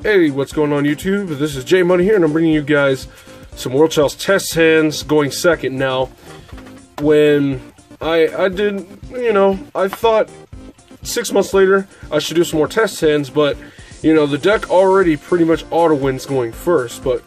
Hey, what's going on YouTube? This is J Money here, and I'm bringing you guys some World Chalice test hands going second. Now, when I did, I thought 6 months later I should do some more test hands, but the deck already pretty much auto wins going first. But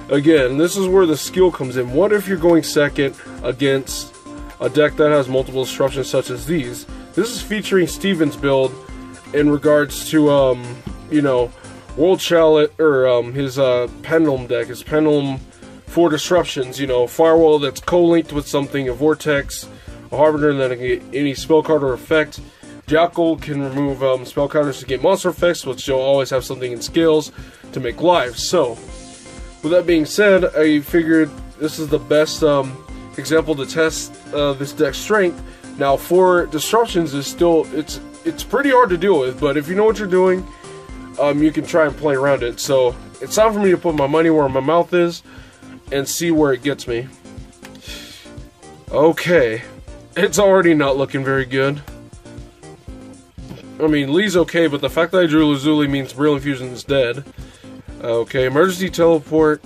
again, this is where the skill comes in. What if you're going second against a deck that has multiple disruptions such as these? This is featuring Steven's build in regards to World Chalice, or his pendulum deck, his pendulum 4 disruptions, firewall that's co-linked with something, a vortex, a harbinger that can get any spell card or effect. Jackal can remove spell counters to get monster effects, which you'll always have something in skills to make lives. So, with that being said, I figured this is the best example to test this deck's strength. Now, 4 disruptions is still, it's pretty hard to deal with, but if you know what you're doing, you can try and play around it. So it's time for me to put my money where my mouth is and see where it gets me. Okay, it's already not looking very good. I mean, Lee's okay, but the fact that I drew Lazuli means Brilliant Fusion is dead. Okay, emergency teleport,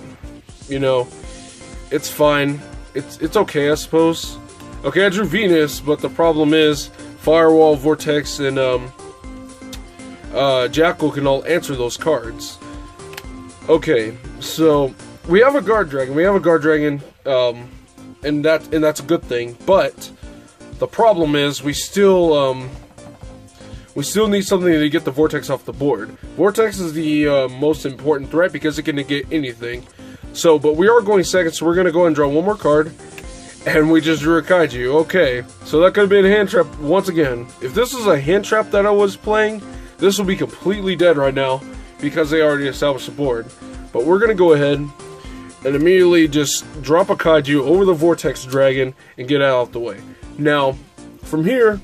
it's fine. It's okay, I suppose. Okay, I drew Venus, but the problem is Firewall, Vortex, and Jackal can all answer those cards. Okay, so we have a guard dragon. And that's a good thing. But the problem is we still need something to get the Vortex off the board. Vortex is the most important threat because it can negate anything. So, but we are going second, so we're gonna go and draw one more card. And we just drew a Kaiju. Okay, so that could have been a hand trap once again. If this was a hand trap that I was playing, this would be completely dead right now because they already established the board. But we're going to go ahead and immediately just drop a Kaiju over the Vortex Dragon and get out of the way. Now, from here,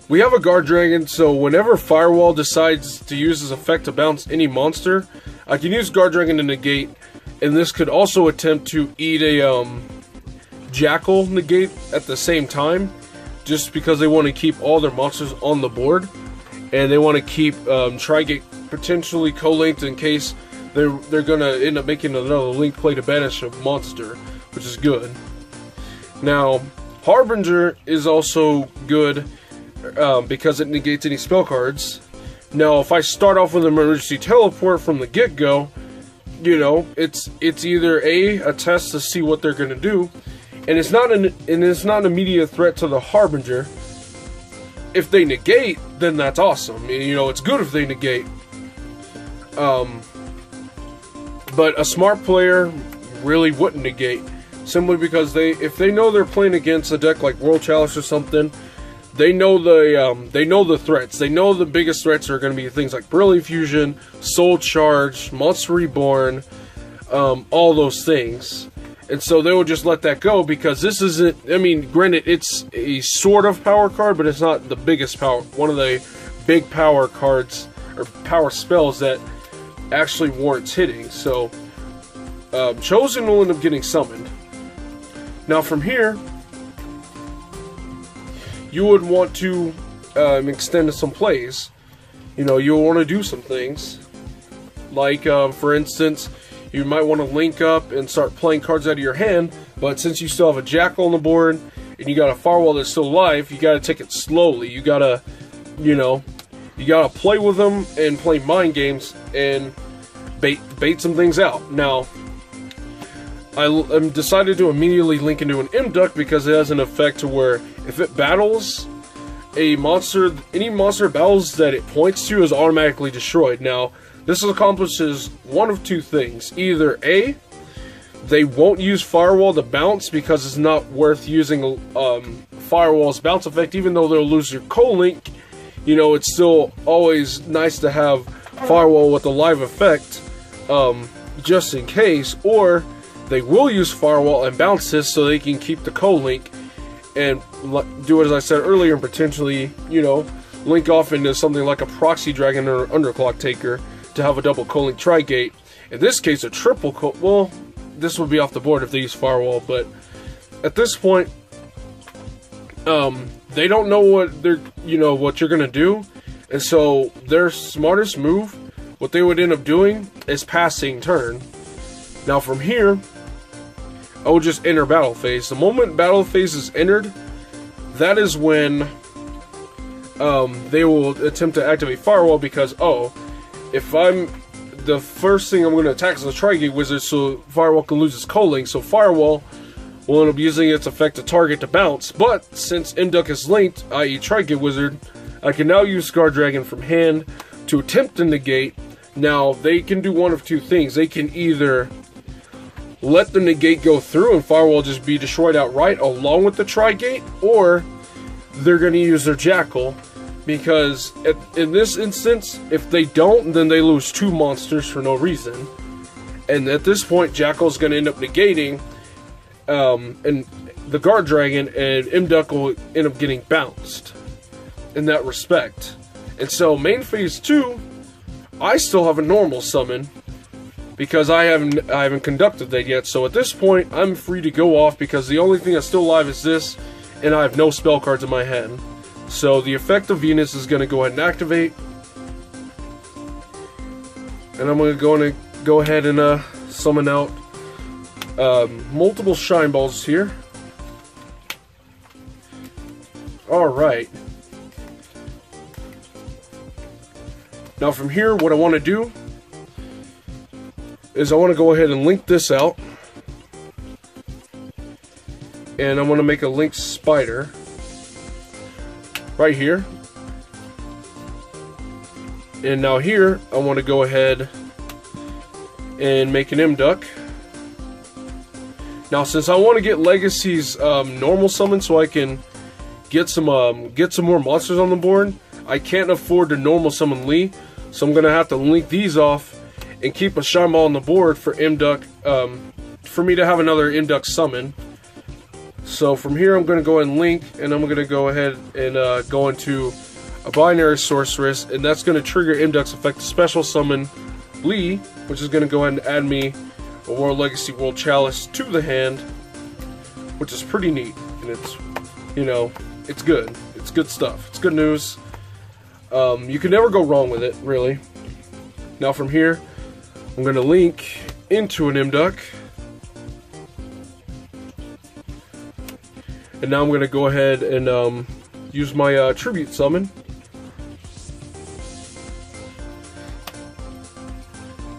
we have a Guard Dragon, so whenever Firewall decides to use his effect to bounce any monster, I can use Guard Dragon to negate, and this could also attempt to eat a Jackal negate at the same time, just because they want to keep all their monsters on the board, and they want to keep try to get potentially co-linked in case they're gonna end up making another link play to banish a monster, which is good. Now, Harbinger is also good because it negates any spell cards. Now, if I start off with an emergency teleport from the get-go, it's either a test to see what they're gonna do. And it's not an immediate threat to the Harbinger. If they negate, then that's awesome. It's good if they negate. But a smart player really wouldn't negate, simply because if they know they're playing against a deck like World Chalice or something, they know the threats. They know the biggest threats are going to be things like Brilliant Fusion, Soul Charge, Monster Reborn, all those things. And so they will just let that go because this isn't, granted, it's a sort of power card, but it's not the biggest power, one of the big power cards, or power spells that actually warrants hitting. So, Chosen will end up getting summoned. Now from here, you would want to extend some plays. You'll want to do some things. Like, for instance, you might want to link up and start playing cards out of your hand, but since you still have a Jackal on the board, and you got a Firewall that's still alive, you gotta take it slowly. You gotta, you gotta play with them and play mind games and bait some things out. Now, I'm decided to immediately link into an M-Duck because it has an effect to where if it battles a monster, any monster it battles that it points to is automatically destroyed. Now, this accomplishes one of two things. Either A, they won't use Firewall to bounce because it's not worth using Firewall's bounce effect, even though they'll lose your co-link. It's still always nice to have Firewall with a live effect, just in case. Or they will use Firewall and bounce this so they can keep the co-link and do it as I said earlier, and potentially, link off into something like a Proxy Dragon or Underclock Taker to have a double co-link Tri-Gate. In this case, a triple well, this would be off the board if they use Firewall, but at this point, they don't know what they're, what you're gonna do, and so their smartest move what they would end up doing is passing turn. Now from here, I will just enter battle phase. The moment battle phase is entered, that is when they will attempt to activate Firewall, because, oh, if the first thing I'm going to attack is a Tri-Gate Wizard, so Firewall can lose its Culling, so Firewall will end up using its effect to target to bounce. But since Imduck is linked, i.e. Tri-Gate Wizard, I can now use Guard Dragon from hand to attempt to negate. Now, they can do one of two things. They can either let the negate go through and Firewall just be destroyed outright along with the Tri-Gate, or they're going to use their Jackal, because in this instance, if they don't, then they lose 2 monsters for no reason. And at this point, Jackal is going to end up negating and the Guard Dragon, and Imduck will end up getting bounced in that respect. And so main phase 2, I still have a normal summon because I haven't conducted that yet. So at this point, I'm free to go off because the only thing that's still alive is this, and I have no spell cards in my hand. So the effect of Venus is going to go ahead and activate, and I'm going to go ahead and summon out multiple Shine Balls here. Alright. Now from here, what I want to do is I want to go ahead and link this out. And I want to make a link spider right here. And now here, I want to go ahead and make an Imduck. Now, since I want to get Legacy's normal summon so I can get some more monsters on the board, I can't afford to normal summon Lee, so I'm gonna have to link these off and keep a Shine Ball on the board for Imduck, for me to have another Imduck summon. So from here, I'm gonna go ahead and link, and I'm gonna go ahead and go into a binary sorceress, and that's gonna trigger Imduck's effect to special summon Lee, which is gonna go ahead and add me a World Legacy World Chalice to the hand, which is pretty neat, and it's, you know, it's good. It's good stuff. It's good news. You can never go wrong with it, really. Now from here, I'm going to link into an Imduck, and now I'm going to go ahead and use my Tribute Summon,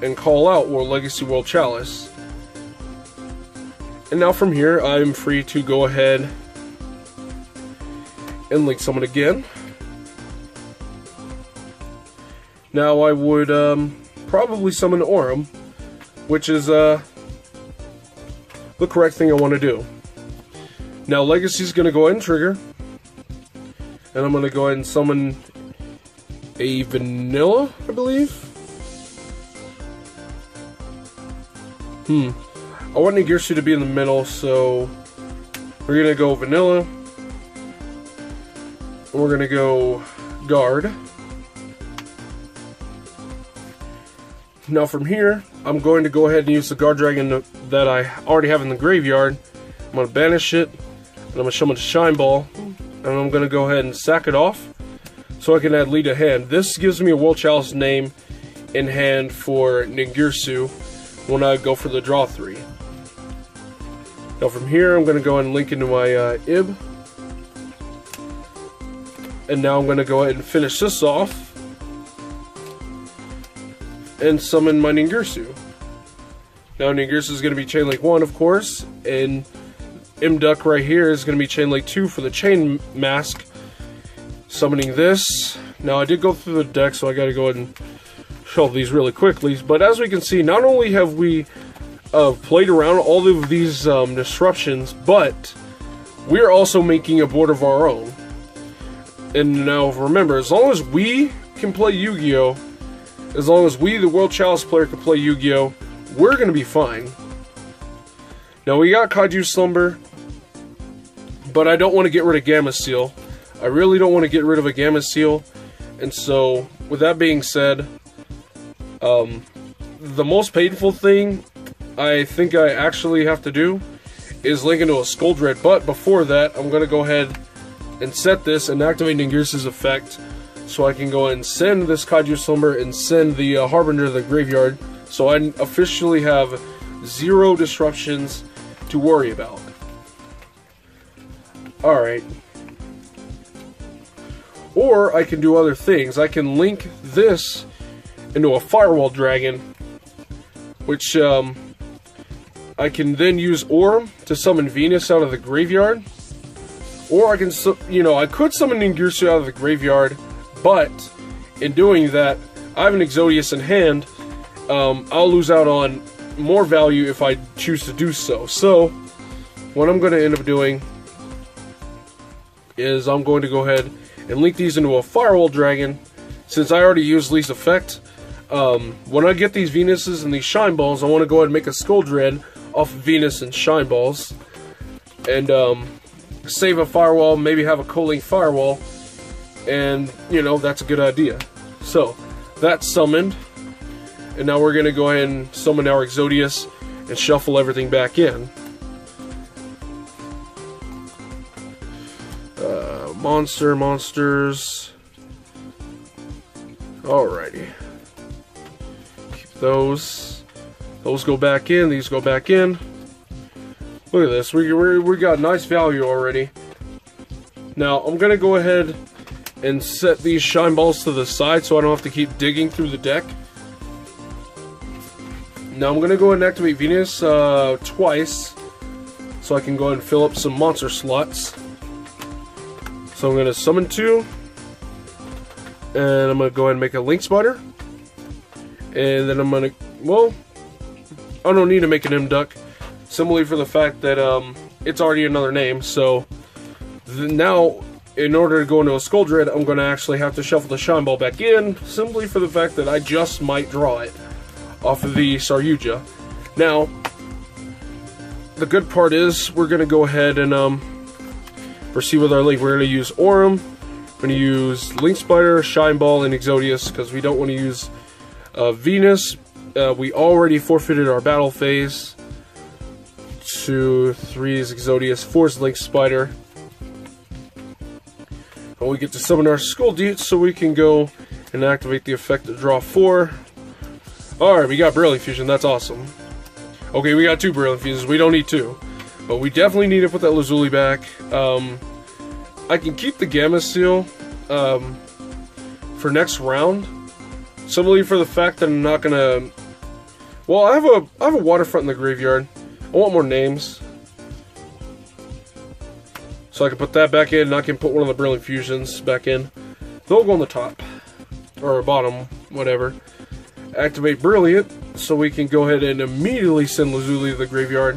and call out World Legacy World Chalice. And now from here, I'm free to go ahead and link summon again. Now I would probably summon Aurum, which is the correct thing I want to do. Now Legacy's going to go ahead and trigger, and I'm going to go ahead and summon a Vanilla, I believe. I want Ningirsu to be in the middle, so we're going to go Vanilla. We're going to go Guard. Now from here, I'm going to go ahead and use the Guard Dragon that I already have in the graveyard. I'm going to banish it, and I'm going to summon a Shine Ball, and I'm going to go ahead and sack it off so I can add Lee to hand. This gives me a World Chalice name in hand for Ningirsu when I go for the draw 3. Now from here, I'm going to go ahead and link into my Ib. And now I'm going to go ahead and finish this off and summon my Ningirsu. Now Ningirsu is going to be Chain Link 1, of course, and Imduck right here is going to be Chain Link 2 for the Chain Mask. Summoning this. Now I did go through the deck, so I got to go ahead and show these really quickly. But as we can see, not only have we played around all of these disruptions, but we're also making a board of our own. And now remember, as long as we can play Yu-Gi-Oh, as long as we, the World Chalice player, can play Yu-Gi-Oh, we're going to be fine. Now we got Kaiju Slumber, but I don't want to get rid of Gamma Seal. I really don't want to get rid of a Gamma Seal. And so, with that being said, the most painful thing I think I actually have to do is link into a Skull Dread. But before that, I'm going to go ahead and set this and activate Ningirsu's effect so I can go ahead and send this Kaiju Slumber and send the Harbinger to the graveyard, so I officially have 0 disruptions to worry about. Alright. Or I can do other things. I can link this into a Firewall Dragon, which I can then use Orm to summon Venus out of the graveyard. Or I can, I could summon Ningirsu out of the graveyard, but in doing that, I have an Exodius in hand. I'll lose out on more value if I choose to do so. So, what I'm going to end up doing is I'm going to go ahead and link these into a Firewall Dragon, since I already used Lee's effect. When I get these Venuses and these Shine Balls, I want to go ahead and make a Skull Dread off of Venus and Shine Balls, and save a Firewall, maybe have a co-link Firewall, and, that's a good idea. So, that's summoned, and now we're going to go ahead and summon our Exodius and shuffle everything back in. Monsters. Alrighty. Keep those. Those go back in, these go back in. Look at this, we got nice value already. Now, I'm going to go ahead and set these Shine Balls to the side so I don't have to keep digging through the deck. Now, I'm going to go ahead and activate Venus twice, so I can go ahead and fill up some monster slots. So I'm going to summon 2, and I'm going to go ahead and make a Link Spider. And then I'm going to, well, I don't need to make an M-Duck, simply for the fact that it's already another name. So now, in order to go into a Skull Dread, I'm going to actually have to shuffle the Shine Ball back in, simply for the fact that I just might draw it off of the Saryuja. Now, the good part is we're going to go ahead and proceed with our link. We're going to use Orem, we're going to use Link Spider, Shine Ball, and Exodius, because we don't want to use Venus. We already forfeited our battle phase. 2, 3 is Exodius, 4 is Link Spider. And we get to summon our Skull Deets, so we can go and activate the effect to draw 4. Alright, we got Brilliant Fusion, that's awesome. Okay, we got 2 Brilliant Fusions, we don't need 2. But we definitely need to put that Lazuli back. I can keep the Gamma Seal for next round, simply for the fact that I'm not gonna. Well, I have a Waterfront in the graveyard. I want more names, so I can put that back in, and I can put one of the Brilliant Fusions back in. They'll go on the top or bottom, whatever. Activate Brilliant, so we can go ahead and immediately send Lazuli to the graveyard.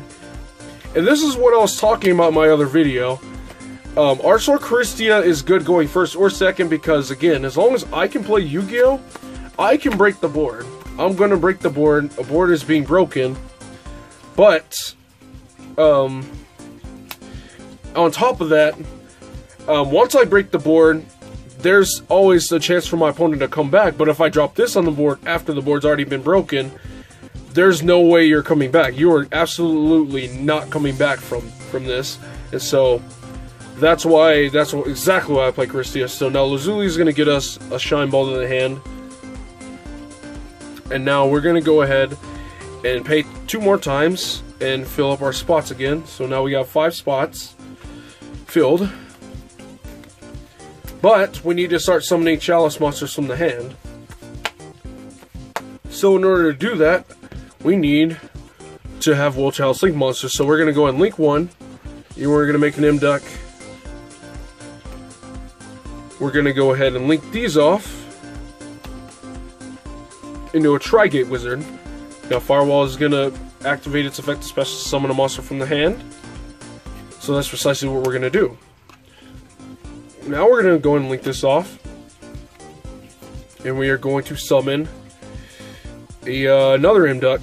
And this is what I was talking about in my other video. Arsaur Charistia is good going first or second because, again, as long as I can play Yu-Gi-Oh!, I can break the board. I'm going to break the board. A board is being broken. But, on top of that, once I break the board, there's always a chance for my opponent to come back. But if I drop this on the board after the board's already been broken, there's no way you're coming back. You are absolutely not coming back from this. And so, that's exactly why I play Charistia. So now Lazuli is going to get us a Shine Ball to the hand. And now we're going to go ahead and pay 2 more times and fill up our spots again. So now we got 5 spots filled. But we need to start summoning Chalice monsters from the hand. So in order to do that, we need to have Will Chalice Link monsters. So we're going to go and link 1. And we're going to make an M-Duck. We're going to go ahead and link these off into a Tri-Gate Wizard. Now Firewall is going to activate its effect to special summon a monster from the hand. So that's precisely what we're going to do. Now we're going to go and link this off. And we are going to summon another M-Duck.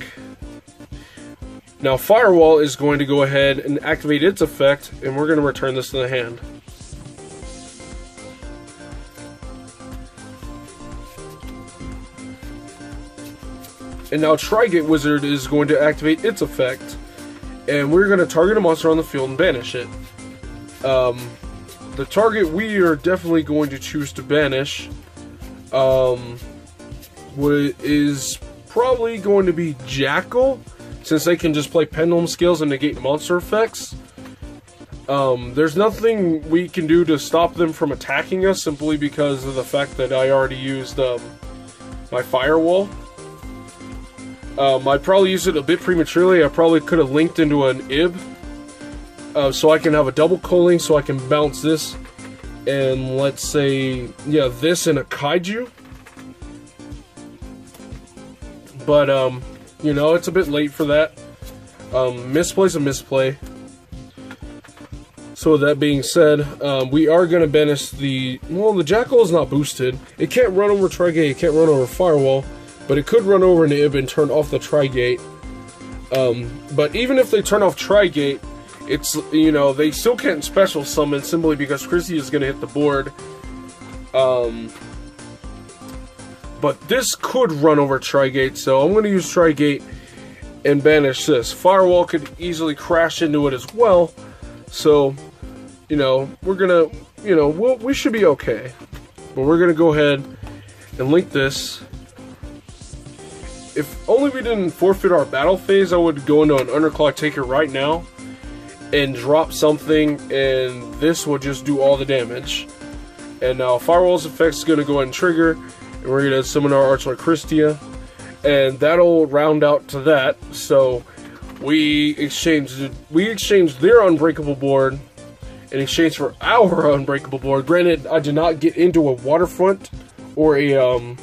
Now Firewall is going to go ahead and activate its effect, and we're going to return this to the hand. And now Tri-Gate Wizard is going to activate its effect, and we're going to target a monster on the field and banish it. The target we are definitely going to choose to banish is probably going to be Jackal, since they can just play pendulum skills and negate monster effects. There's nothing we can do to stop them from attacking us, simply because of the fact that I already used my firewall. I probably used it a bit prematurely. I probably could have linked into an IB, so I can have a double culling, so I can bounce this, and let's say, yeah, this in a kaiju. But, you know, it's a bit late for that. Misplay's a misplay. So with that being said, we are going to banish the Jackal is not boosted. It can't run over Trigate, it can't run over Firewall, but it could run over an IB and turn off the Trigate. But even if they turn off Trigate, it's, you know, they still can't special summon simply because Chrissy is going to hit the board. But this could run over Trigate, so I'm going to use Trigate and banish this. Firewall could easily crash into it as well, so, you know, we're going to, you know, we should be okay. But we're going to go ahead and link this. If only we didn't forfeit our battle phase, I would go into an Underclock Taker right now and drop something, and this will just do all the damage. And now Firewall's effect is going to go ahead and trigger, and we're going to summon our Archlord Christia, and that'll round out to that. So we exchanged their Unbreakable board in exchange for our Unbreakable board. Granted, I did not get into a Waterfront or a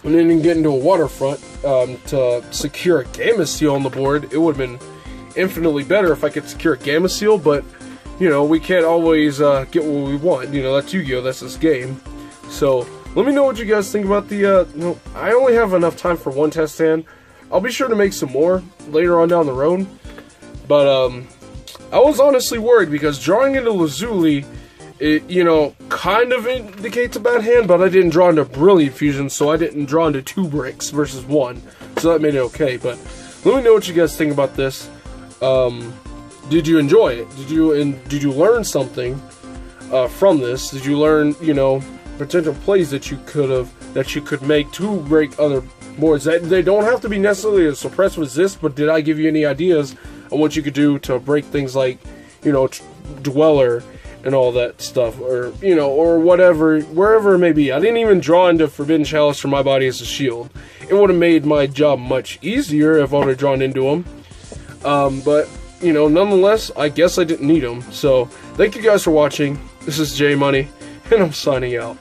I didn't get into a Waterfront to secure a Gamma Seal on the board. It would have been infinitely better if I could secure a Gamma Seal, but you know, we can't always get what we want. You know, that's Yu-Gi-Oh! That's this game. So let me know what you guys think about the, you know, I only have enough time for one test stand. I'll be sure to make some more later on down the road. But, I was honestly worried because drawing into Lazuli, it, you know, kind of indicates a bad hand, but I didn't draw into Brilliant Fusion, so I didn't draw into 2 bricks versus 1. So that made it okay. But let me know what you guys think about this. Did you enjoy it? Did you learn something from this? Did you learn, you know, potential plays that you could make to break other boards? That they don't have to be necessarily a suppress resist, but did I give you any ideas on what you could do to break things like, you know, Dweller and all that stuff, or, you know, or whatever, wherever it may be. I didn't even draw into Forbidden Chalice for my body as a shield. It would have made my job much easier if I would have drawn into them. But, you know, nonetheless, I guess I didn't need them. So, thank you guys for watching. This is J Money, and I'm signing out.